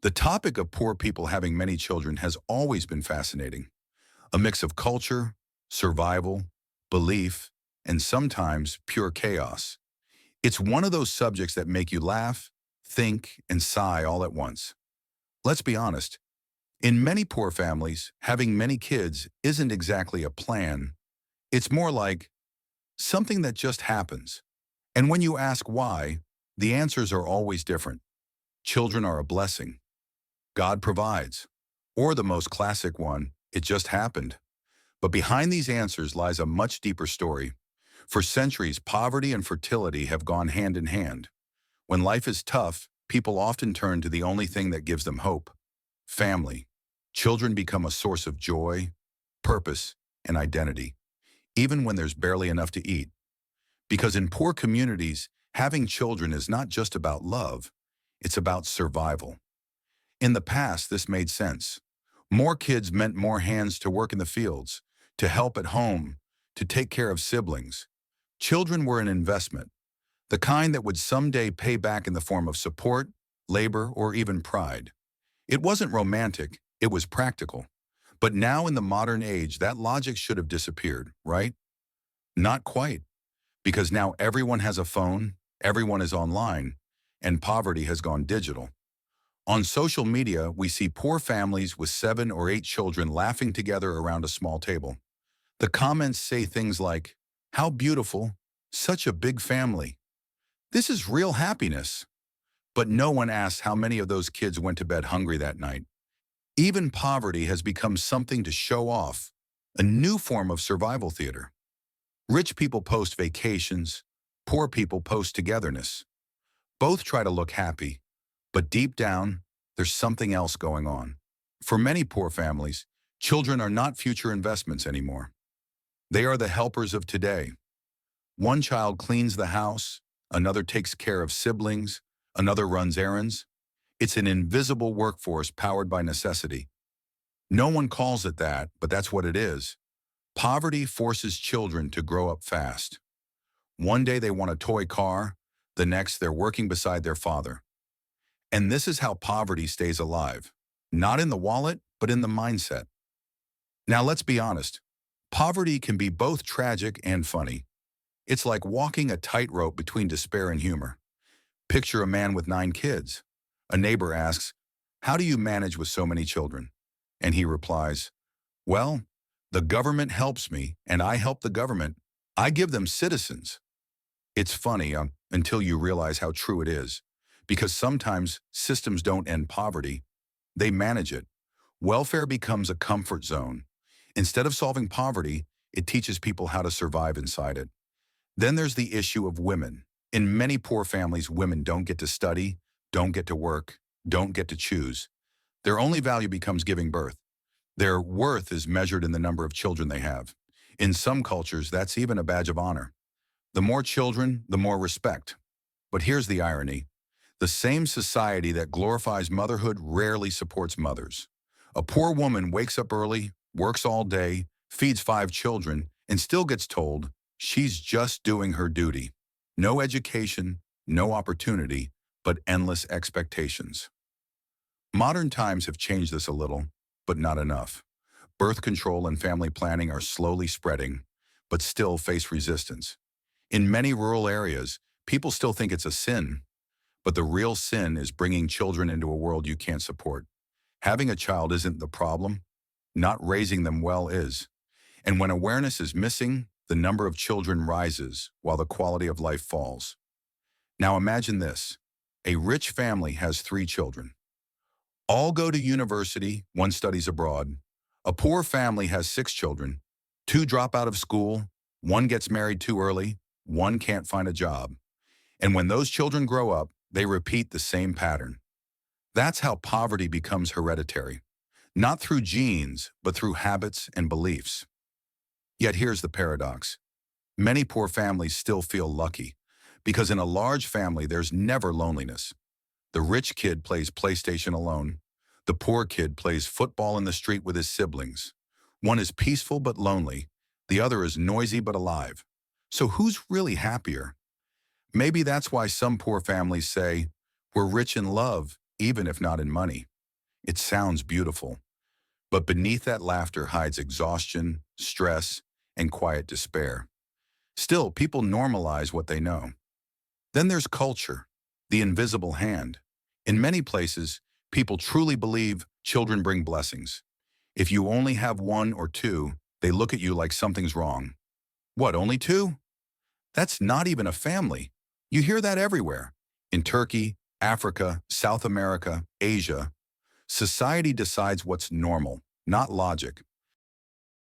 The topic of poor people having many children has always been fascinating. A mix of culture, survival, belief, and sometimes pure chaos. It's one of those subjects that make you laugh, think, and sigh all at once. Let's be honest. In many poor families, having many kids isn't exactly a plan. It's more like something that just happens. And when you ask why, the answers are always different. Children are a blessing. God provides. Or the most classic one, it just happened. But behind these answers lies a much deeper story. For centuries, poverty and fertility have gone hand in hand. When life is tough, people often turn to the only thing that gives them hope: family. Children become a source of joy, purpose, and identity, even when there's barely enough to eat. Because in poor communities, having children is not just about love, it's about survival. In the past, this made sense. More kids meant more hands to work in the fields, to help at home, to take care of siblings. Children were an investment, the kind that would someday pay back in the form of support, labor, or even pride. It wasn't romantic, it was practical. But now in the modern age, that logic should have disappeared, right? Not quite, because now everyone has a phone, everyone is online, and poverty has gone digital. On social media, we see poor families with 7 or 8 children laughing together around a small table. The comments say things like, "How beautiful, such a big family. This is real happiness." But no one asks how many of those kids went to bed hungry that night. Even poverty has become something to show off, a new form of survival theater. Rich people post vacations, poor people post togetherness. Both try to look happy, but deep down, there's something else going on. For many poor families, children are not future investments anymore. They are the helpers of today. One child cleans the house, another takes care of siblings, another runs errands. It's an invisible workforce powered by necessity. No one calls it that, but that's what it is. Poverty forces children to grow up fast. One day they want a toy car, the next they're working beside their father. And this is how poverty stays alive. Not in the wallet, but in the mindset. Now let's be honest. Poverty can be both tragic and funny. It's like walking a tightrope between despair and humor. Picture a man with 9 kids. A neighbor asks, "How do you manage with so many children?" And he replies, "Well, the government helps me, and I help the government. I give them citizens." It's funny until you realize how true it is. Because sometimes systems don't end poverty, they manage it. Welfare becomes a comfort zone. Instead of solving poverty, it teaches people how to survive inside it. Then there's the issue of women. In many poor families, women don't get to study, don't get to work, don't get to choose. Their only value becomes giving birth. Their worth is measured in the number of children they have. In some cultures, that's even a badge of honor. The more children, the more respect. But here's the irony. The same society that glorifies motherhood rarely supports mothers. A poor woman wakes up early, works all day, feeds 5 children, and still gets told she's just doing her duty. No education, no opportunity, but endless expectations. Modern times have changed this a little, but not enough. Birth control and family planning are slowly spreading, but still face resistance. In many rural areas, people still think it's a sin. But the real sin is bringing children into a world you can't support. Having a child isn't the problem. Not raising them well is. And when awareness is missing, the number of children rises while the quality of life falls. Now imagine this. A rich family has 3 children. All go to university, one studies abroad. A poor family has 6 children. 2 drop out of school, one gets married too early, one can't find a job. And when those children grow up, they repeat the same pattern. That's how poverty becomes hereditary, not through genes, but through habits and beliefs. Yet here's the paradox. Many poor families still feel lucky, because in a large family there's never loneliness. The rich kid plays PlayStation alone. The poor kid plays football in the street with his siblings. One is peaceful but lonely. The other is noisy but alive. So who's really happier? Maybe that's why some poor families say, "We're rich in love, even if not in money." It sounds beautiful, but beneath that laughter hides exhaustion, stress, and quiet despair. Still, people normalize what they know. Then there's culture, the invisible hand. In many places, people truly believe children bring blessings. If you only have one or two, they look at you like something's wrong. What, only two? That's not even a family. You hear that everywhere. In Turkey, Africa, South America, Asia, society decides what's normal, not logic.